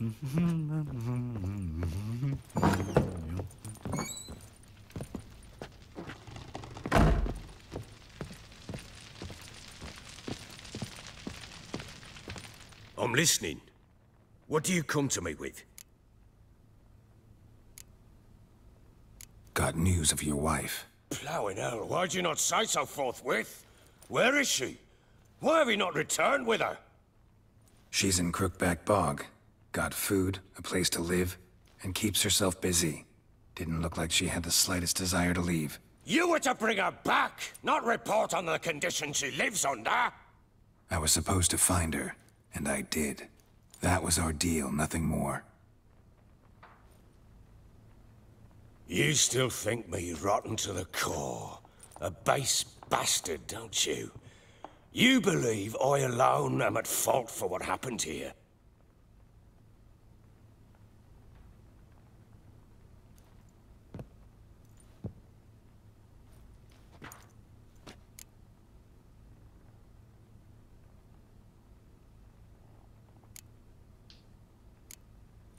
I'm listening. What do you come to me with? Got news of your wife. Plowing hell, why'd you not say so forthwith? Where is she? Why have you not returned with her? She's in Crookback Bog. Got food, a place to live, and keeps herself busy. Didn't look like she had the slightest desire to leave. You were to bring her back, not report on the conditions she lives under! I was supposed to find her, and I did. That was our deal, nothing more. You still think me rotten to the core. A base bastard, don't you? You believe I alone am at fault for what happened here.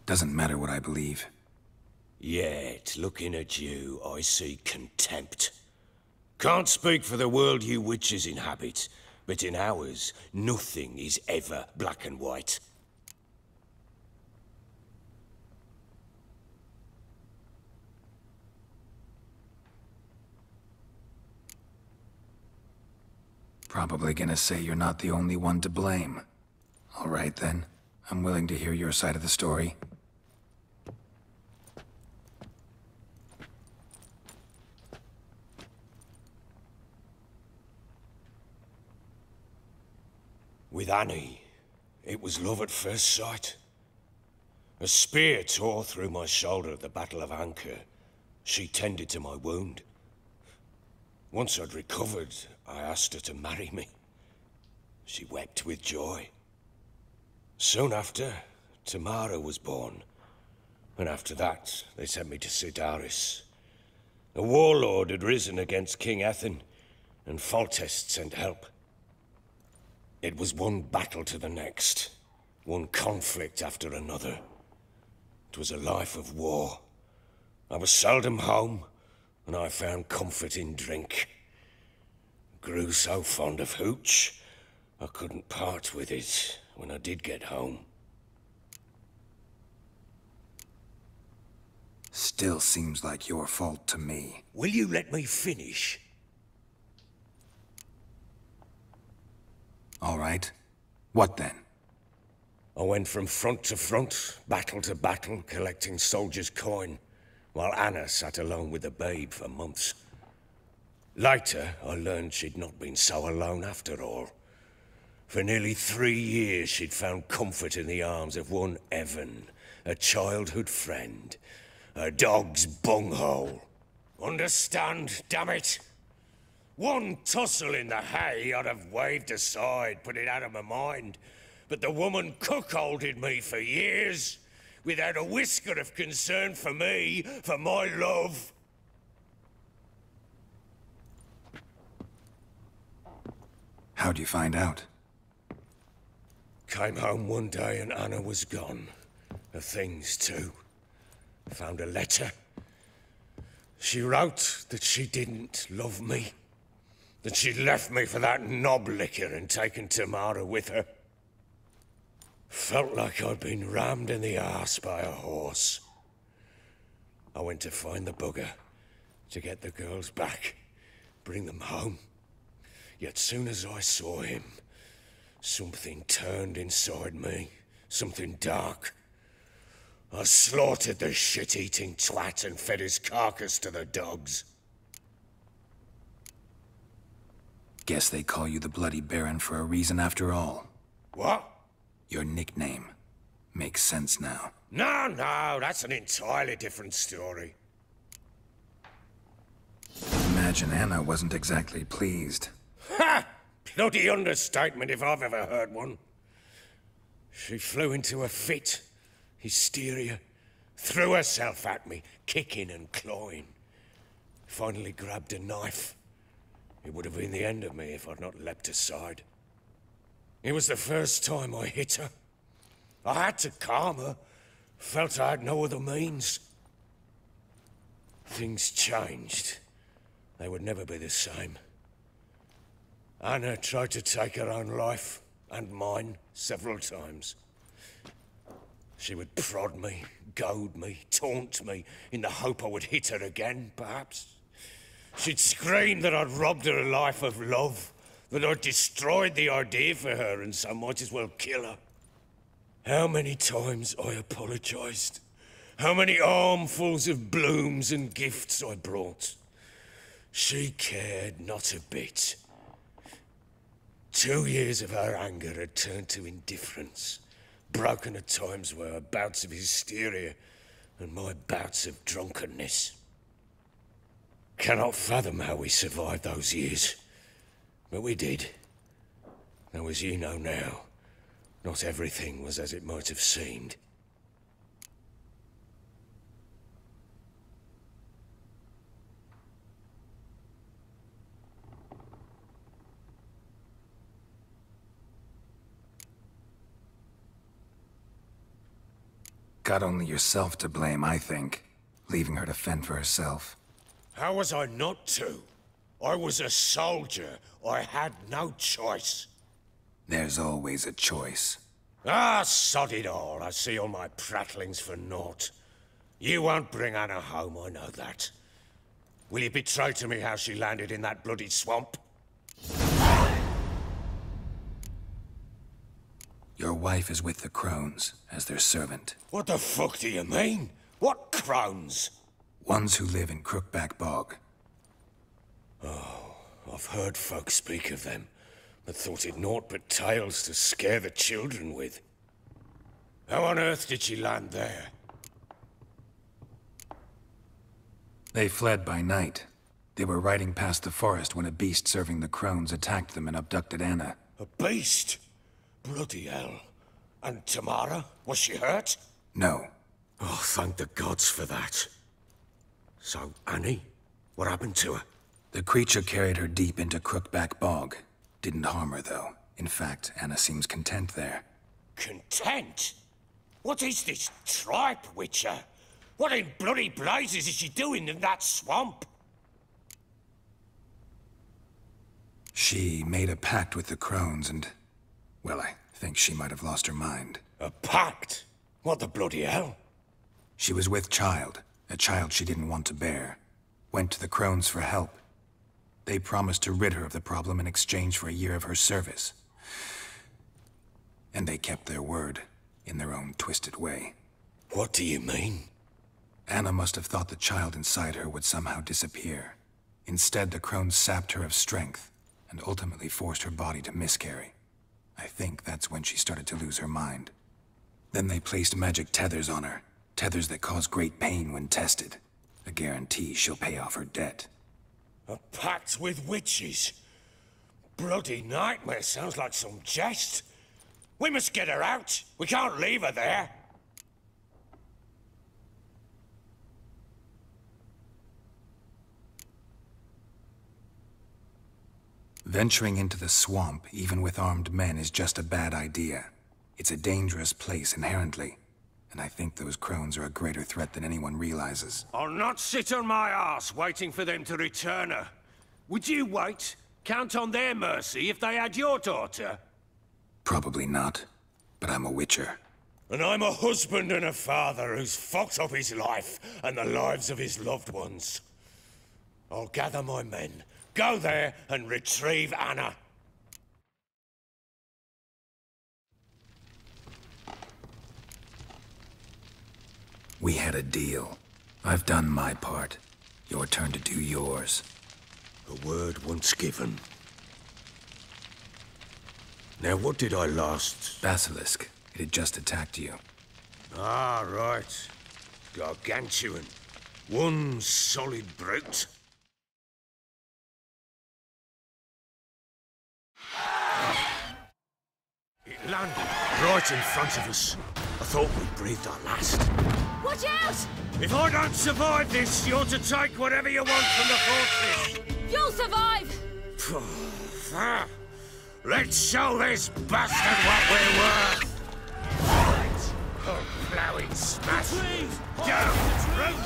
Doesn't matter what I believe. Yet, looking at you, I see contempt. Can't speak for the world you witches inhabit, but in ours, nothing is ever black and white. Probably gonna say you're not the only one to blame. All right then. I'm willing to hear your side of the story. With Annie, it was love at first sight. A spear tore through my shoulder at the Battle of Anchor. She tended to my wound. Once I'd recovered, I asked her to marry me. She wept with joy. Soon after, Tamara was born. And after that, they sent me to Cidaris. A warlord had risen against King Ethain, and Foltest sent help. It was one battle to the next, one conflict after another. It was a life of war. I was seldom home, and I found comfort in drink. Grew so fond of hooch, I couldn't part with it when I did get home. Still seems like your fault to me. Will you let me finish? All right. What then? I went from front to front, battle to battle, collecting soldiers' coin, while Anna sat alone with the babe for months. Later, I learned she'd not been so alone after all. For nearly 3 years, she'd found comfort in the arms of one Evan, a childhood friend, a dog's bunghole. Understand, damn it? One tussle in the hay I'd have waved aside, put it out of my mind. But the woman cuckolded me for years, without a whisker of concern for me, for my love. How'd you find out? Came home one day and Anna was gone. Her things too. Found a letter. She wrote that she didn't love me. That she'd left me for that knob licker and taken Tamara with her. Felt like I'd been rammed in the arse by a horse. I went to find the bugger, to get the girls back, bring them home. Yet soon as I saw him, something turned inside me, something dark. I slaughtered the shit-eating twat and fed his carcass to the dogs. Guess they call you the Bloody Baron for a reason after all. What? Your nickname. Makes sense now. No, that's an entirely different story. Imagine Anna wasn't exactly pleased. Ha! Bloody understatement if I've ever heard one. She flew into a fit, hysteria, threw herself at me, kicking and clawing. Finally grabbed a knife. It would have been the end of me if I'd not leapt aside. It was the first time I hit her. I had to calm her, Felt I had no other means. Things changed. They would never be the same. Anna tried to take her own life, and mine, several times. She would prod me, goad me, taunt me, in the hope I would hit her again, perhaps. She'd scream that I'd robbed her life of love, that I'd destroyed the idea for her, and so might as well kill her. How many times I apologized. How many armfuls of blooms and gifts I brought. She cared not a bit. 2 years of her anger had turned to indifference, broken at times by her bouts of hysteria and my bouts of drunkenness. Cannot fathom how we survived those years, but we did. Though as you know now, not everything was as it might have seemed. Got only yourself to blame, I think. Leaving her to fend for herself. How was I not to? I was a soldier. I had no choice. There's always a choice. Ah, sod it all. I see all my prattlings for naught. You won't bring Anna home, I know that. Will you betray to me how she landed in that bloody swamp? Your wife is with the Crones, as their servant. What the fuck do you mean? What Crones? Ones who live in Crookback Bog. Oh, I've heard folk speak of them, but thought it naught but tales to scare the children with. How on earth did she land there? They fled by night. They were riding past the forest when a beast serving the Crones attacked them and abducted Anna. A beast? Bloody hell. And Tamara? Was she hurt? No. Oh, thank the gods for that. So, Annie? What happened to her? The creature carried her deep into Crookback Bog. Didn't harm her, though. In fact, Anna seems content there. Content? What is this tripe, Witcher? What in bloody blazes is she doing in that swamp? She made a pact with the Crones and... well, I think she might have lost her mind. A pact? What the bloody hell? She was with child, a child she didn't want to bear. Went to the Crones for help. They promised to rid her of the problem in exchange for a year of her service. And they kept their word, in their own twisted way. What do you mean? Anna must have thought the child inside her would somehow disappear. Instead, the Crones sapped her of strength, and ultimately forced her body to miscarry. I think that's when she started to lose her mind. Then they placed magic tethers on her. Tethers that cause great pain when tested. A guarantee she'll pay off her debt. A pact with witches? Bloody nightmare, sounds like some jest. We must get her out. We can't leave her there. Venturing into the swamp, even with armed men, is just a bad idea. It's a dangerous place inherently, and I think those Crones are a greater threat than anyone realizes. I'll not sit on my ass waiting for them to return her. Would you wait? Count on their mercy if they had your daughter? Probably not, but I'm a witcher. And I'm a husband and a father who's fucked up his life and the lives of his loved ones. I'll gather my men, go there and retrieve Anna. We had a deal. I've done my part. Your turn to do yours. A word once given. Now, what did I last... Basilisk. It had just attacked you. Ah, right. Gargantuan. One solid brute. It landed right in front of us. I thought we'd breathed our last. Watch out! If I don't survive this, you're to take whatever you want from the fortress. You'll survive! Let's show this bastard what we're worth. Oh, plowing smash. Please! Down! Roach!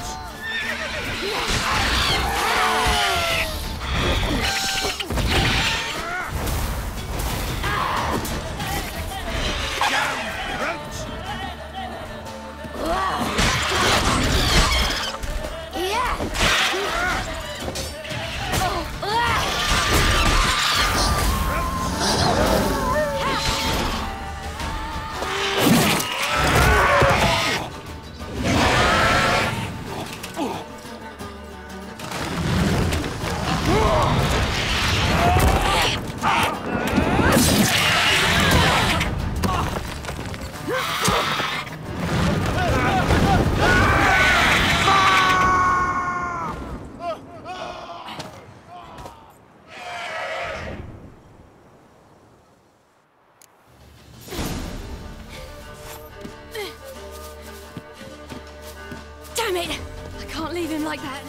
Damn it! I can't leave him like that.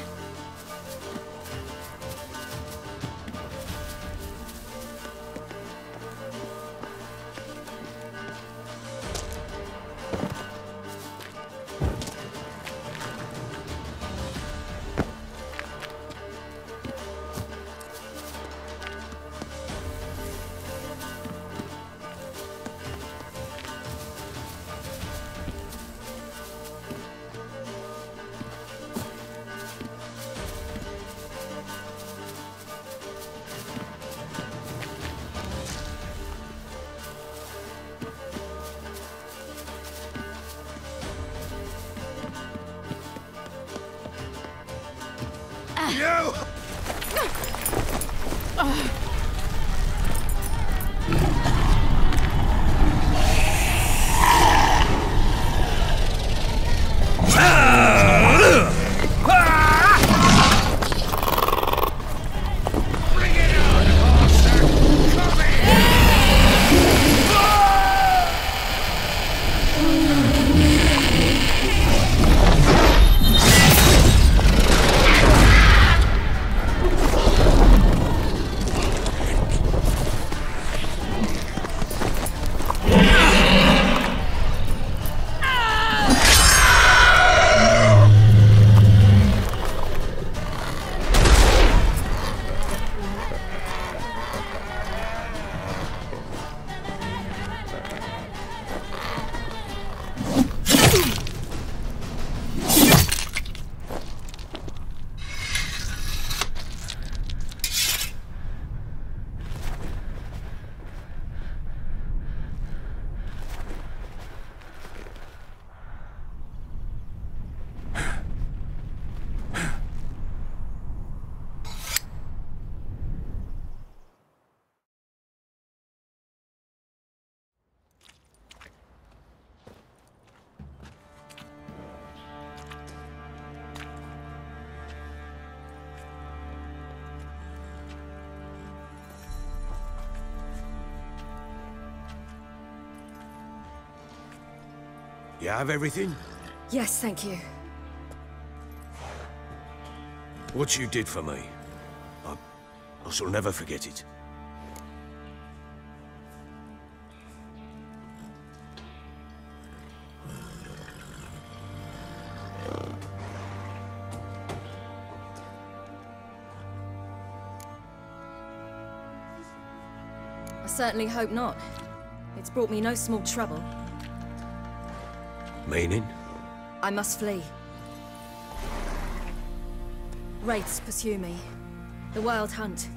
You! You have everything? Yes, thank you. What you did for me, I shall never forget it. I certainly hope not. It's brought me no small trouble. Meaning? I must flee. Wraiths pursue me. The Wild Hunt.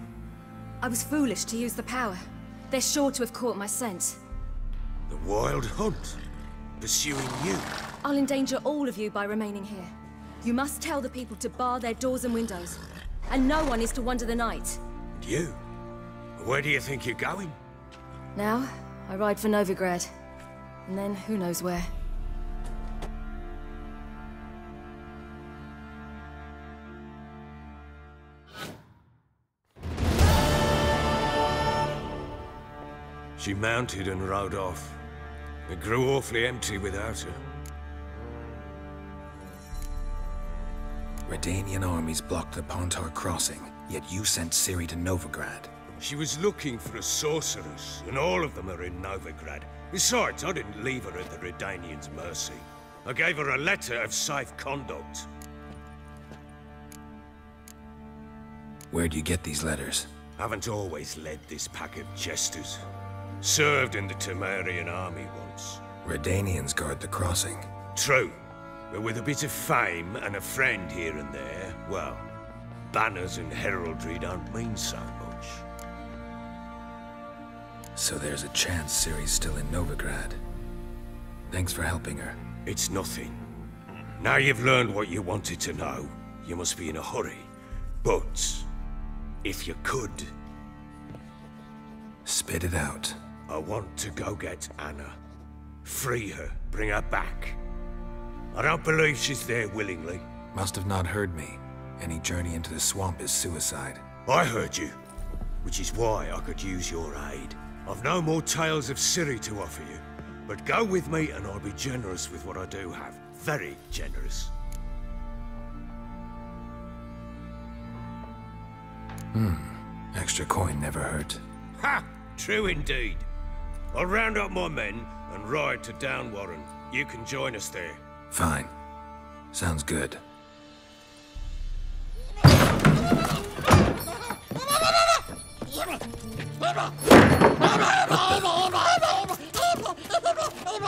I was foolish to use the power. They're sure to have caught my scent. The Wild Hunt? Pursuing you? I'll endanger all of you by remaining here. You must tell the people to bar their doors and windows. And no one is to wander the night. And you? Where do you think you're going? Now, I ride for Novigrad. And then, who knows where. She mounted and rode off. It grew awfully empty without her. Redanian armies blocked the Pontar crossing, yet you sent Ciri to Novigrad. She was looking for a sorceress, and all of them are in Novigrad. Besides, I didn't leave her at the Redanians' mercy. I gave her a letter of safe conduct. Where do you get these letters? Haven't always led this pack of jesters. Served in the Temerian army once. Redanians guard the crossing. True, but with a bit of fame and a friend here and there, well, banners and heraldry don't mean so much. So there's a chance Ciri's still in Novigrad. Thanks for helping her. It's nothing. Now you've learned what you wanted to know, you must be in a hurry. But, if you could... Spit it out. I want to go get Anna. Free her, bring her back. I don't believe she's there willingly. Must have not heard me. Any journey into the swamp is suicide. I heard you, which is why I could use your aid. I've no more tales of Ciri to offer you, but go with me and I'll be generous with what I do have. Very generous. Extra coin never hurt. Ha! True indeed. I'll round up my men and ride to Downwarren. You can join us there. Fine. Sounds good.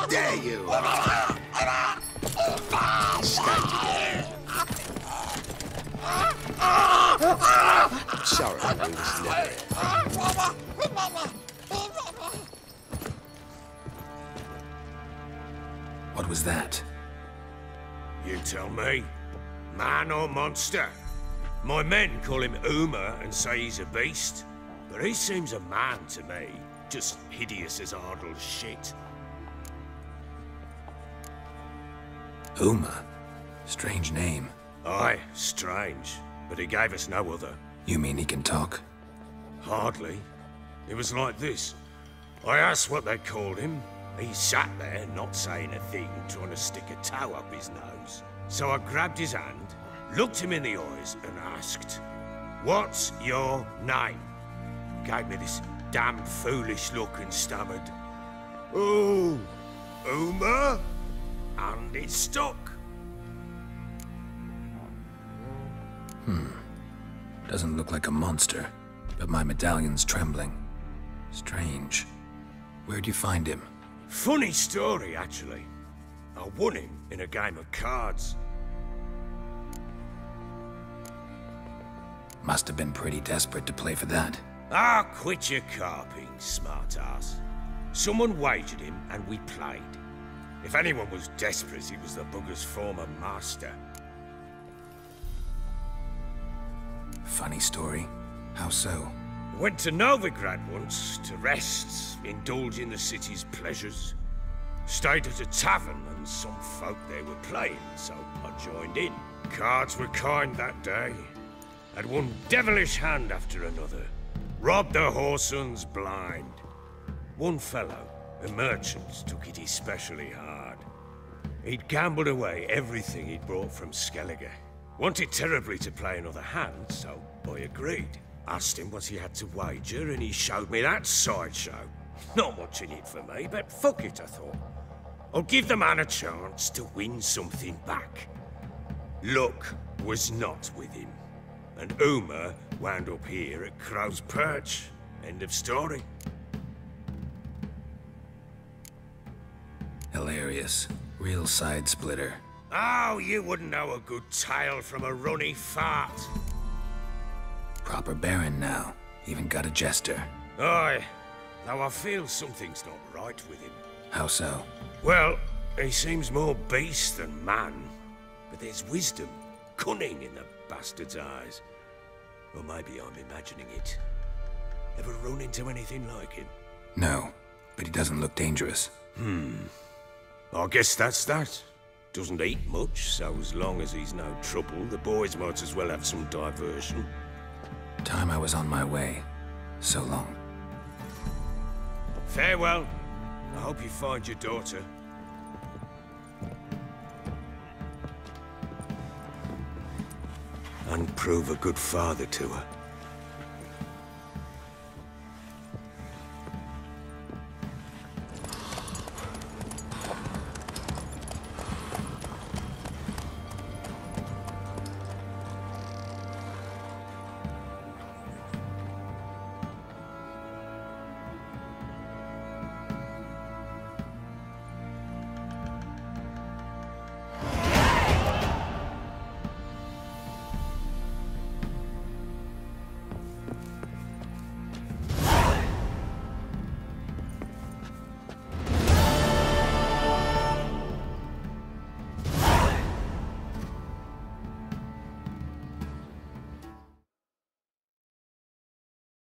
There you are! I'm sorry, I was never... What was that? You tell me. Man or monster? My men call him Uma and say he's a beast. But he seems a man to me. Just hideous as Ardle's shit. Uma? Strange name. Aye, strange. But he gave us no other. You mean he can talk? Hardly. It was like this. I asked what they called him. He sat there, not saying a thing, trying to stick a toe up his nose. So I grabbed his hand, looked him in the eyes, and asked, "What's your name?" Gave me this damn foolish look and stammered, "Oh, Uma?" And it stuck. Doesn't look like a monster, but my medallion's trembling. Strange. Where'd you find him? Funny story, actually. I won him in a game of cards. Must have been pretty desperate to play for that. Ah, quit your carping, smartass. Someone wagered him, and we played. If anyone was desperate, it was the bugger's former master. Funny story. How so? Went to Novigrad once, to rest, indulge in the city's pleasures. Stayed at a tavern, and some folk there were playing, so I joined in. Cards were kind that day. Had one devilish hand after another. Robbed the whoresons blind. One fellow, a merchant, took it especially hard. He'd gambled away everything he'd brought from Skellige. Wanted terribly to play another hand, so I agreed. Asked him what he had to wager, and he showed me that sideshow. Not much in it for me, but fuck it, I thought. I'll give the man a chance to win something back. Luck was not with him, and Uma wound up here at Crow's Perch. End of story. Hilarious. Real side splitter. Oh, you wouldn't know a good tale from a runny fart. Proper baron now. Even got a jester. Aye, though I feel something's not right with him. How so? Well, he seems more beast than man. But there's wisdom, cunning in the bastard's eyes. Or maybe I'm imagining it. Ever run into anything like him? No, but he doesn't look dangerous. I guess that's that. Doesn't eat much, so as long as he's no trouble, the boys might as well have some diversion. Time I was on my way. So long. Farewell. I hope you find your daughter. And prove a good father to her.